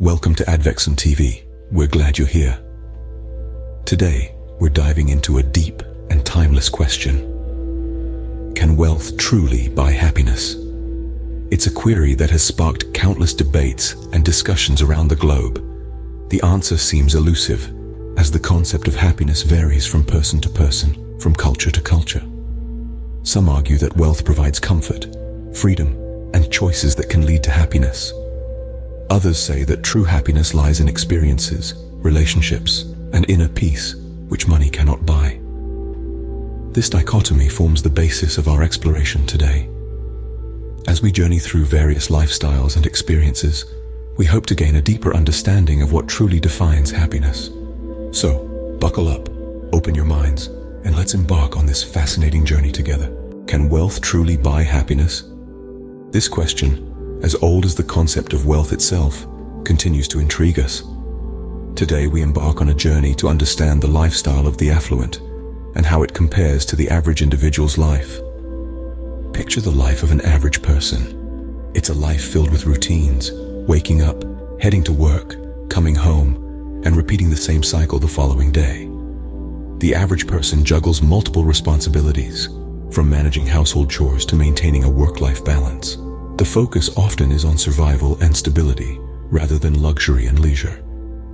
Welcome to Advexon TV. We're glad you're here. Today, we're diving into a deep and timeless question. Can wealth truly buy happiness? It's a query that has sparked countless debates and discussions around the globe. The answer seems elusive, as the concept of happiness varies from person to person, from culture to culture. Some argue that wealth provides comfort, freedom, and choices that can lead to happiness. Others say that true happiness lies in experiences, relationships, and inner peace, which money cannot buy. This dichotomy forms the basis of our exploration today. As we journey through various lifestyles and experiences, we hope to gain a deeper understanding of what truly defines happiness. So, buckle up, open your minds, and let's embark on this fascinating journey together. Can wealth truly buy happiness? This question, as old as the concept of wealth itself, continues to intrigue us. Today we embark on a journey to understand the lifestyle of the affluent and how it compares to the average individual's life. Picture the life of an average person. It's a life filled with routines, waking up, heading to work, coming home, and repeating the same cycle the following day. The average person juggles multiple responsibilities, from managing household chores to maintaining a work-life balance. The focus often is on survival and stability, rather than luxury and leisure.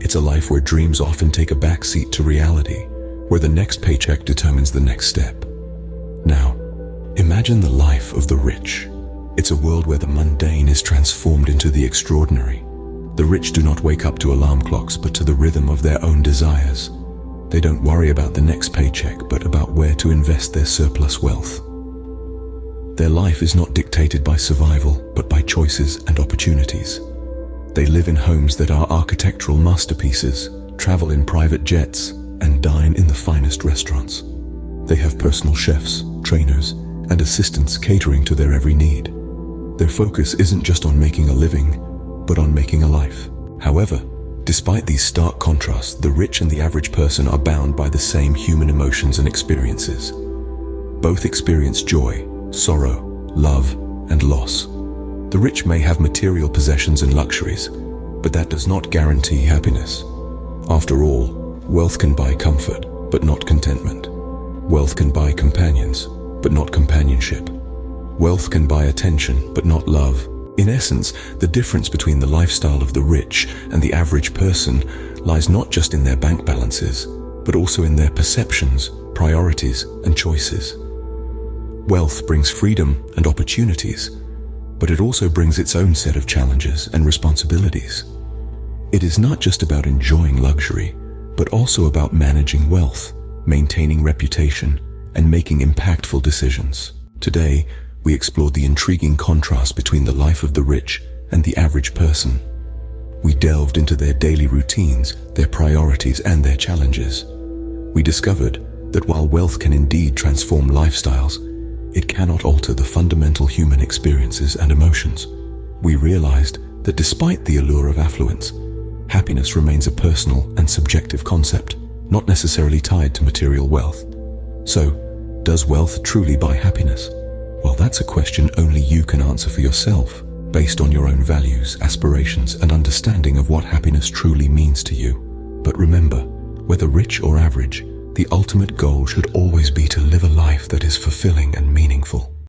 It's a life where dreams often take a backseat to reality, where the next paycheck determines the next step. Now, imagine the life of the rich. It's a world where the mundane is transformed into the extraordinary. The rich do not wake up to alarm clocks, but to the rhythm of their own desires. They don't worry about the next paycheck, but about where to invest their surplus wealth. Their life is not dictated by survival, but by choices and opportunities. They live in homes that are architectural masterpieces, travel in private jets, and dine in the finest restaurants. They have personal chefs, trainers, and assistants catering to their every need. Their focus isn't just on making a living, but on making a life. However, despite these stark contrasts, the rich and the average person are bound by the same human emotions and experiences. Both experience joy, sorrow, love, and loss. The rich may have material possessions and luxuries, but that does not guarantee happiness. After all, wealth can buy comfort, but not contentment. Wealth can buy companions, but not companionship. Wealth can buy attention, but not love. In essence, the difference between the lifestyle of the rich and the average person lies not just in their bank balances, but also in their perceptions, priorities, and choices. Wealth brings freedom and opportunities, but it also brings its own set of challenges and responsibilities. It is not just about enjoying luxury, but also about managing wealth, maintaining reputation, and making impactful decisions. Today, we explored the intriguing contrast between the life of the rich and the average person. We delved into their daily routines, their priorities, and their challenges. We discovered that while wealth can indeed transform lifestyles, it cannot alter the fundamental human experiences and emotions. We realized that despite the allure of affluence, happiness remains a personal and subjective concept, not necessarily tied to material wealth. So, does wealth truly buy happiness? Well, that's a question only you can answer for yourself, based on your own values, aspirations, and understanding of what happiness truly means to you. But remember, whether rich or average, the ultimate goal should always be to live a life that is fulfilling and meaningful.